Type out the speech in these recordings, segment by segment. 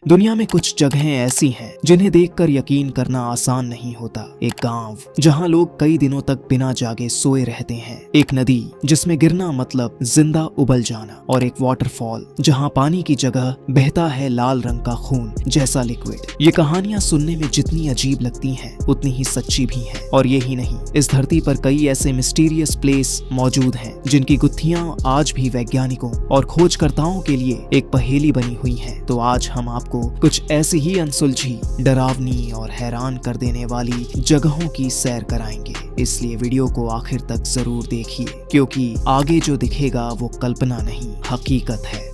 दुनिया में कुछ जगहें ऐसी हैं जिन्हें देखकर यकीन करना आसान नहीं होता। एक गांव जहां लोग कई दिनों तक बिना जागे सोए रहते हैं, एक नदी जिसमें गिरना मतलब जिंदा उबल जाना, और एक वाटरफॉल जहां पानी की जगह बहता है लाल रंग का खून जैसा लिक्विड। ये कहानियां सुनने में जितनी अजीब लगती हैं उतनी ही सच्ची भी हैं। और यही नहीं, इस धरती पर कई ऐसे मिस्टीरियस प्लेस मौजूद हैं जिनकी गुत्थियां आज भी वैज्ञानिकों और खोजकर्ताओं के लिए एक पहेली बनी हुई हैं। तो आज हम आपको कुछ ऐसी ही अनसुलझी, डरावनी और हैरान कर देने वाली जगहों की सैर कराएंगे। इसलिए वीडियो को आखिर तक जरूर देखिए, क्योंकि आगे जो दिखेगा वो कल्पना नहीं, हकीकत है।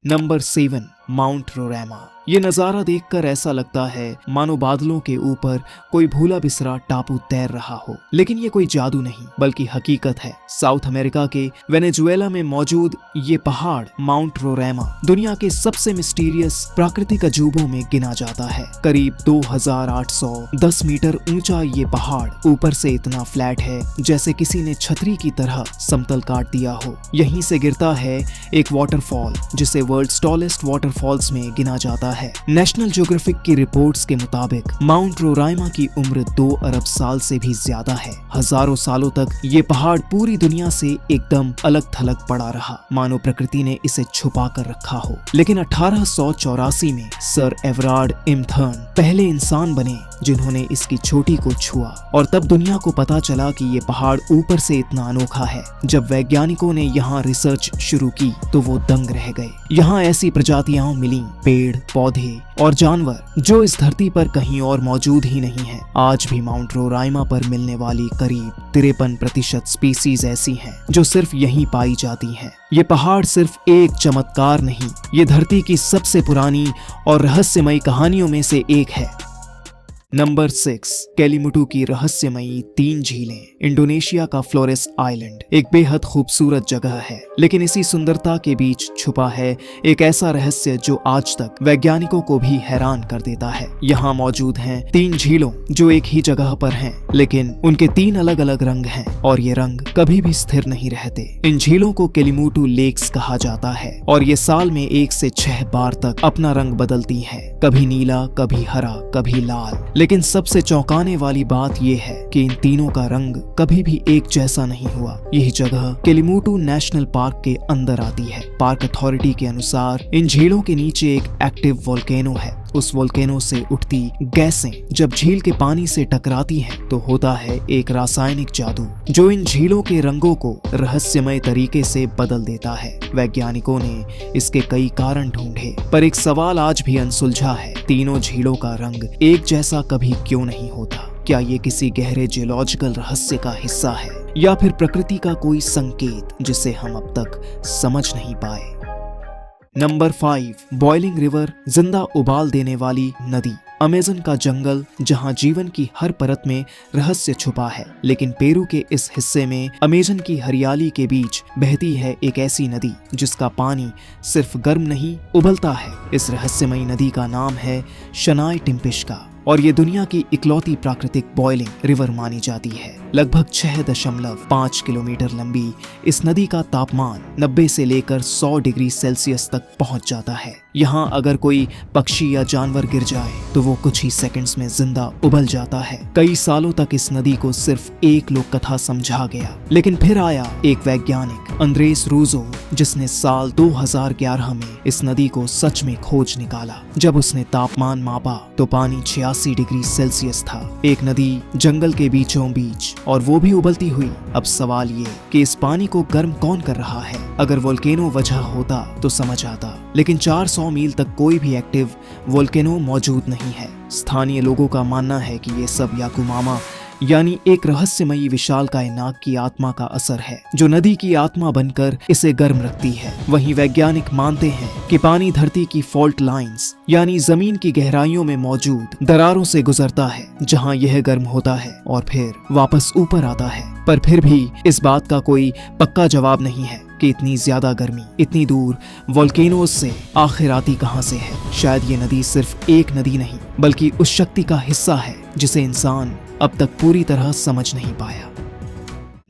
Number 7, mount Roraima. ये नजारा देखकर ऐसा लगता है मानो बादलों के ऊपर कोई भूला बिसरा टापू तैर रहा हो। लेकिन ये कोई जादू नहीं बल्कि हकीकत है। साउथ अमेरिका के वेनेजुएला में मौजूद ये पहाड़ माउंट रोरामा दुनिया के सबसे मिस्टीरियस प्राकृतिक अजूबों में गिना जाता है। करीब 2810 मीटर ऊंचा ये पहाड़ ऊपर से इतना फ्लैट है जैसे किसी ने छतरी की तरह समतल काट दिया हो। यहीं से गिरता है एक वाटरफॉल जिसे वर्ल्ड्स टॉलेस्ट वाटरफॉल्स में गिना जाता है। नेशनल ज्योग्राफिक की रिपोर्ट्स के मुताबिक माउंट रोरामा की उम्र 2 अरब साल से भी ज्यादा है। हजारों सालों तक ये पहाड़ पूरी दुनिया से एकदम अलग थलग पड़ा रहा, मानो प्रकृति ने इसे छुपा कर रखा हो। लेकिन 1884 में सर एवरार्ड इम्थर्न पहले इंसान बने जिन्होंने इसकी चोटी को छुआ, और तब दुनिया को पता चला कि ये पहाड़ ऊपर से इतना अनोखा है। जब वैज्ञानिकों ने यहाँ रिसर्च शुरू की तो वो दंग रह गए। यहाँ ऐसी प्रजातियां मिली, पेड़, पौधे और जानवर जो इस धरती पर कहीं और मौजूद ही नहीं है। आज भी माउंट रोरामा पर मिलने वाली करीब 53% स्पीसीज ऐसी हैं जो सिर्फ यहीं पाई जाती हैं। ये पहाड़ सिर्फ एक चमत्कार नहीं, ये धरती की सबसे पुरानी और रहस्यमयी कहानियों में से एक है। नंबर 6, केलीमुटू की रहस्यमयी 3 झीलें। इंडोनेशिया का फ्लोरेस आइलैंड एक बेहद खूबसूरत जगह है, लेकिन इसी सुंदरता के बीच छुपा है एक ऐसा रहस्य जो आज तक वैज्ञानिकों को भी हैरान कर देता है। यहाँ मौजूद हैं 3 झीलों जो एक ही जगह पर हैं, लेकिन उनके 3 अलग अलग रंग हैं और ये रंग कभी भी स्थिर नहीं रहते। इन झीलों को केलीमुटू लेक्स कहा जाता है और ये साल में 1 से 6 बार तक अपना रंग बदलती हैं, कभी नीला, कभी हरा, कभी लाल। लेकिन सबसे चौंकाने वाली बात यह है कि इन तीनों का रंग कभी भी एक जैसा नहीं हुआ। यही जगह केलीमुटू नेशनल पार्क के अंदर आती है। पार्क अथॉरिटी के अनुसार इन झीलों के नीचे एक एक्टिव वोल्केनो है। उस वोल्केनो से उठती गैसें जब झील के पानी से टकराती हैं तो होता है एक रासायनिक जादू जो इन झीलों के रंगों को रहस्यमय तरीके से बदल देता है। वैज्ञानिकों ने इसके कई कारण ढूंढे, पर एक सवाल आज भी अनसुलझा है। तीनों झीलों का रंग एक जैसा कभी क्यों नहीं होता? क्या ये किसी गहरे जियोलॉजिकल रहस्य का हिस्सा है या फिर प्रकृति का कोई संकेत जिसे हम अब तक समझ नहीं पाए? नंबर 5, बॉइलिंग रिवर, जिंदा उबाल देने वाली नदी। अमेज़न का जंगल जहां जीवन की हर परत में रहस्य छुपा है, लेकिन पेरू के इस हिस्से में अमेज़न की हरियाली के बीच बहती है एक ऐसी नदी जिसका पानी सिर्फ गर्म नहीं, उबलता है। इस रहस्यमयी नदी का नाम है शनाय टिम्पिश्का और ये दुनिया की इकलौती प्राकृतिक बॉइलिंग रिवर मानी जाती है। लगभग 6.5 किलोमीटर लंबी इस नदी का तापमान 90 से लेकर 100 डिग्री सेल्सियस तक पहुंच जाता है। यहाँ अगर कोई पक्षी या जानवर गिर जाए तो वो कुछ ही सेकंड्स में जिंदा उबल जाता है। कई सालों तक इस नदी को सिर्फ एक लोक कथा समझा गया, लेकिन फिर आया एक वैज्ञानिक अंद्रेस रूजो जिसने साल 2011 में इस नदी को सच में खोज निकाला। जब उसने तापमान मापा तो पानी 86 डिग्री सेल्सियस था। एक नदी जंगल के बीचों बीच और वो भी उबलती हुई। अब सवाल ये कि इस पानी को गर्म कौन कर रहा है? अगर वोल्केनो वजह होता तो समझ आता, लेकिन 400 मील तक कोई भी एक्टिव वोल्केनो मौजूद नहीं है। स्थानीय लोगों का मानना है कि ये सब याकुमामा यानी एक रहस्यमयी विशालकाय नाग की आत्मा का असर है जो नदी की आत्मा बनकर इसे गर्म रखती है। वहीं वैज्ञानिक मानते हैं कि पानी धरती की फॉल्ट लाइंस यानी जमीन की गहराइयों में मौजूद दरारों से गुजरता है, जहां यह गर्म होता है और फिर वापस ऊपर आता है। पर फिर भी इस बात का कोई पक्का जवाब नहीं है कि इतनी ज्यादा गर्मी इतनी दूर वोल्केनोज से आखिर आती कहां से है। शायद ये नदी सिर्फ एक नदी नहीं बल्कि उस शक्ति का हिस्सा है जिसे इंसान अब तक पूरी तरह समझ नहीं पाया।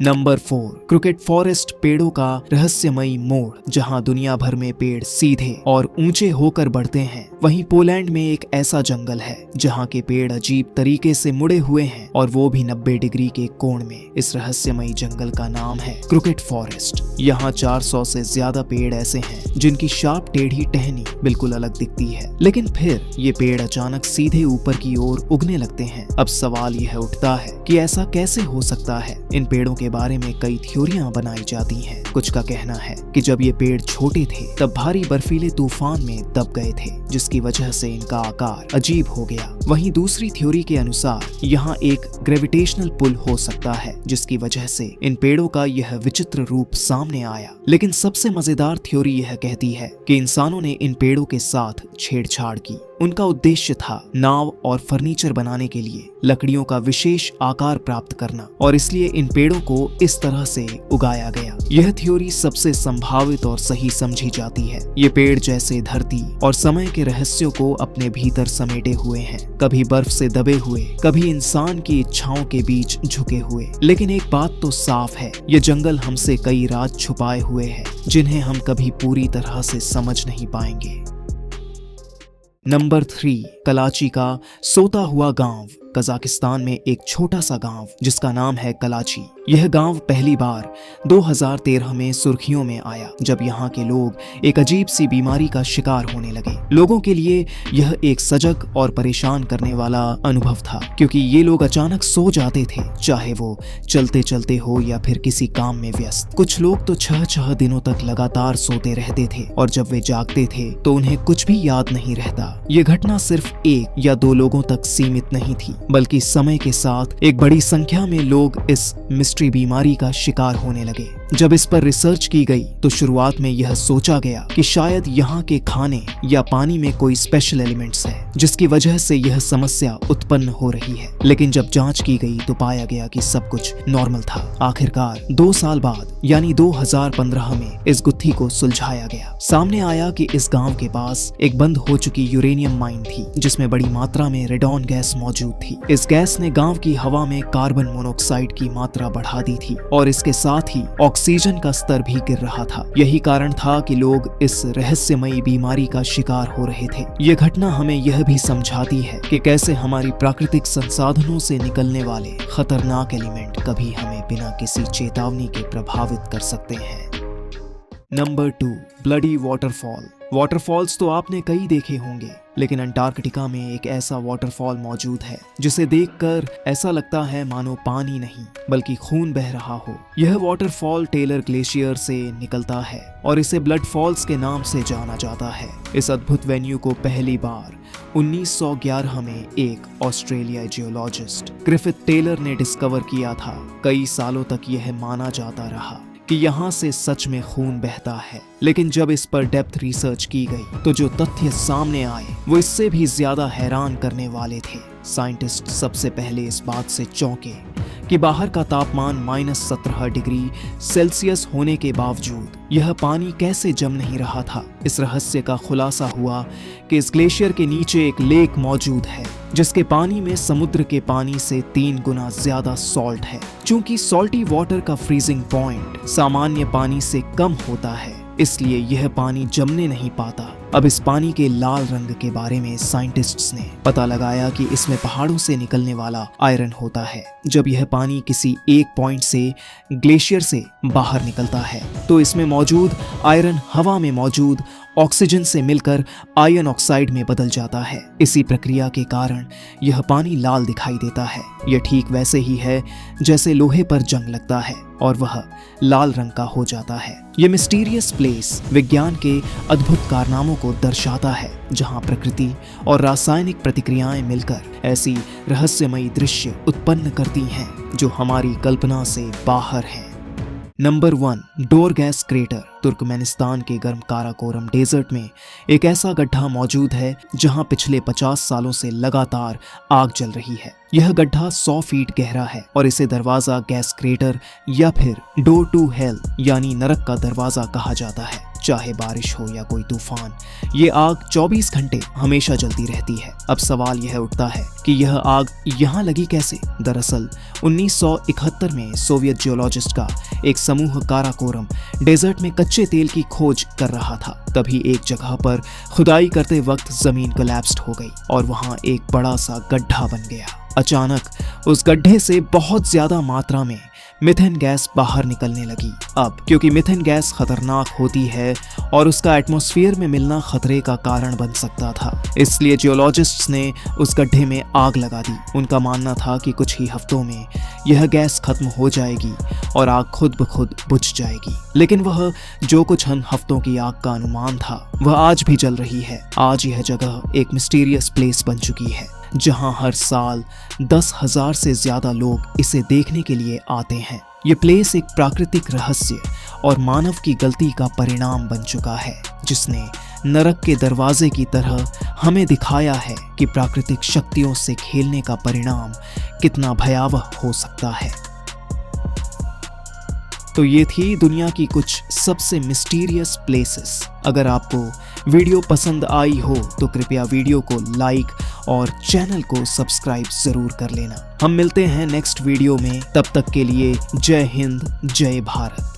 नंबर 4, क्रिकेट फॉरेस्ट, पेड़ों का रहस्यमयी मोड़। जहां दुनिया भर में पेड़ सीधे और ऊंचे होकर बढ़ते हैं, वहीं पोलैंड में एक ऐसा जंगल है जहां के पेड़ अजीब तरीके से मुड़े हुए हैं, और वो भी 90 डिग्री के कोण में। इस रहस्यमयी जंगल का नाम है क्रिकेट फॉरेस्ट। यहाँ 400 से ज्यादा पेड़ ऐसे हैं जिनकी शार्प टेढ़ी टहनी बिल्कुल अलग दिखती है, लेकिन फिर ये पेड़ अचानक सीधे ऊपर की ओर उगने लगते हैं। अब सवाल यह उठता है कि ऐसा कैसे हो सकता है। इन पेड़ों के बारे में कई थ्योरियां बनाई जाती हैं। कुछ का कहना है कि जब ये पेड़ छोटे थे तब भारी बर्फीले तूफान में दब गए थे, जिसकी वजह से इनका आकार अजीब हो गया। वहीं दूसरी थ्योरी के अनुसार यहाँ एक ग्रेविटेशनल पुल हो सकता है, जिसकी वजह से इन पेड़ों का यह विचित्र रूप सामने आया। लेकिन सबसे मजेदार थ्योरी यह कहती है कि इंसानों ने इन पेड़ों के साथ छेड़छाड़ की। उनका उद्देश्य था नाव और फर्नीचर बनाने के लिए लकड़ियों का विशेष आकार प्राप्त करना, और इसलिए इन पेड़ों को इस तरह से उगाया गया। यह थ्योरी सबसे संभावित और सही समझी जाती है। ये पेड़ जैसे धरती और समय के रहस्यों को अपने भीतर समेटे हुए हैं, कभी बर्फ से दबे हुए, कभी इंसान की इच्छाओं के बीच झुके हुए। लेकिन एक बात तो साफ है, ये जंगल हमसे कई राज छुपाए हुए है, जिन्हें हम कभी पूरी तरह से समझ नहीं पाएंगे। नंबर 3, कलाची का सोता हुआ गांव। कजाकिस्तान में एक छोटा सा गांव जिसका नाम है कलाची। यह गांव पहली बार 2013 में सुर्खियों में आया, जब यहाँ के लोग एक अजीब सी बीमारी का शिकार होने लगे। लोगों के लिए यह एक सजग और परेशान करने वाला अनुभव था, क्योंकि ये लोग अचानक सो जाते थे, चाहे वो चलते चलते हो या फिर किसी काम में व्यस्त। कुछ लोग तो 6 दिनों तक लगातार सोते रहते थे, और जब वे जागते थे तो उन्हें कुछ भी याद नहीं रहता। ये घटना सिर्फ 1 या 2 लोगों तक सीमित नहीं थी, बल्कि समय के साथ एक बड़ी संख्या में लोग इस मिस्ट्री बीमारी का शिकार होने लगे। जब इस पर रिसर्च की गई तो शुरुआत में यह सोचा गया कि शायद यहाँ के खाने या पानी में कोई स्पेशल एलिमेंट्स है, जिसकी वजह से यह समस्या उत्पन्न हो रही है। लेकिन जब जांच की गई तो पाया गया कि सब कुछ नॉर्मल था। आखिरकार 2 साल बाद यानी 2015 में इस गुत्थी को सुलझाया गया। सामने आया कि इस गांव के पास एक बंद हो चुकी यूरेनियम माइन थी, जिसमें बड़ी मात्रा में रेडॉन गैस मौजूद थी। इस गैस ने गांव की हवा में कार्बन मोनोऑक्साइड की मात्रा बढ़ा दी थी, और इसके साथ ही ऑक्सीजन का स्तर भी गिर रहा था। यही कारण था कि लोग इस रहस्यमयी बीमारी का शिकार हो रहे थे। यह घटना हमें यह भी समझाती है कि कैसे हमारी प्राकृतिक संसाधनों से निकलने वाले खतरनाक एलिमेंट कभी हमें बिना किसी चेतावनी के प्रभावित कर सकते हैं। Number 2, bloody waterfall. वाटरफॉल्स तो आपने कई देखे होंगे, लेकिन अंटार्कटिका में एक ऐसा वाटरफॉल मौजूद है जिसे देखकर ऐसा लगता है मानो पानी नहीं बल्कि खून बह रहा हो। यह वाटरफॉल टेलर ग्लेशियर से निकलता है और इसे ब्लड फॉल्स के नाम से जाना जाता है। इस अद्भुत वेन्यू को पहली बार 1911 में एक ऑस्ट्रेलियाई जियोलॉजिस्ट ग्रिफिथ टेलर ने डिस्कवर किया था। कई सालों तक यह माना जाता रहा कि यहाँ से सच में खून बहता है, लेकिन जब इस पर डेप्थ रिसर्च की गई तो जो तथ्य सामने आए वो इससे भी ज्यादा हैरान करने वाले थे। साइंटिस्ट सबसे पहले इस बात से चौंके कि बाहर का तापमान -17 डिग्री सेल्सियस होने के बावजूद यह पानी कैसे जम नहीं रहा था। इस रहस्य का खुलासा हुआ कि इस ग्लेशियर के नीचे एक लेक मौजूद है जिसके पानी में समुद्र के पानी से 3 गुना ज्यादा सॉल्ट है। चूंकि सॉल्टी वाटर का फ्रीजिंग पॉइंट सामान्य पानी से कम होता है, इसलिए यह पानी जमने नहीं पाता। अब इस पानी के लाल रंग के बारे में साइंटिस्ट्स ने पता लगाया कि इसमें पहाड़ों से निकलने वाला आयरन होता है। जब यह पानी किसी एक पॉइंट से ग्लेशियर से बाहर निकलता है तो इसमें मौजूद आयरन हवा में मौजूद ऑक्सीजन से मिलकर आयरन ऑक्साइड में बदल जाता है। इसी प्रक्रिया के कारण यह पानी लाल दिखाई देता है। यह ठीक वैसे ही है जैसे लोहे पर जंग लगता है और वह लाल रंग का हो जाता है। यह मिस्टीरियस प्लेस विज्ञान के अद्भुत कारनामों को दर्शाता है, जहां प्रकृति और रासायनिक प्रतिक्रियाएं मिलकर ऐसी रहस्यमयी दृश्य उत्पन्न करती हैं जो हमारी कल्पना से बाहर हैं। Number 1, डोरगैस crater. तुर्कमेनिस्तान के गर्म काराकोरम डेजर्ट में एक ऐसा गड्ढा मौजूद है जहां पिछले 50 सालों से लगातार आग जल रही है। यह गड्ढा 100 फीट गहरा है और इसे दरवाजा गैस क्रेटर या फिर डोर टू हेल यानी नरक का दरवाजा कहा जाता है। चाहे बारिश हो या कोई तूफान, ये आग 24 घंटे हमेशा जलती रहती है। अब सवाल यह उठता है कि यह आग यहाँ लगी कैसे? दरअसल 1971 में सोवियत जियोलॉजिस्ट का एक समूह काराकोरम डेजर्ट में कच्चे तेल की खोज कर रहा था। तभी एक जगह पर खुदाई करते वक्त जमीन कोलैप्स्ड हो गई और वहां एक बड़ा सा गड्ढा बन गया। अचानक उस गड्ढे से बहुत ज्यादा मात्रा में मीथेन गैस बाहर निकलने लगी। अब क्योंकि मीथेन गैस खतरनाक होती है और उसका एटमॉस्फेयर में मिलना खतरे का कारण बन सकता था, इसलिए जियोलॉजिस्ट्स ने उस गड्ढे में आग लगा दी। उनका मानना था कि कुछ ही हफ्तों में यह गैस खत्म हो जाएगी और आग खुद ब खुद बुझ जाएगी। लेकिन वह जो कुछ उन हफ्तों की आग का अनुमान था वह आज भी जल रही है। आज यह जगह एक मिस्टीरियस प्लेस बन चुकी है जहां हर साल 10,000 से ज्यादा लोग इसे देखने के लिए आते हैं। ये प्लेस एक प्राकृतिक रहस्य और मानव की गलती का परिणाम बन चुका है, जिसने नरक के दरवाजे की तरह हमें दिखाया है कि प्राकृतिक शक्तियों से खेलने का परिणाम कितना भयावह हो सकता है। तो ये थी दुनिया की कुछ सबसे मिस्टीरियस प्लेसेस। अगर आपको वीडियो पसंद आई हो तो कृपया वीडियो को लाइक और चैनल को सब्सक्राइब जरूर कर लेना। हम मिलते हैं नेक्स्ट वीडियो में, तब तक के लिए जय हिंद, जय भारत।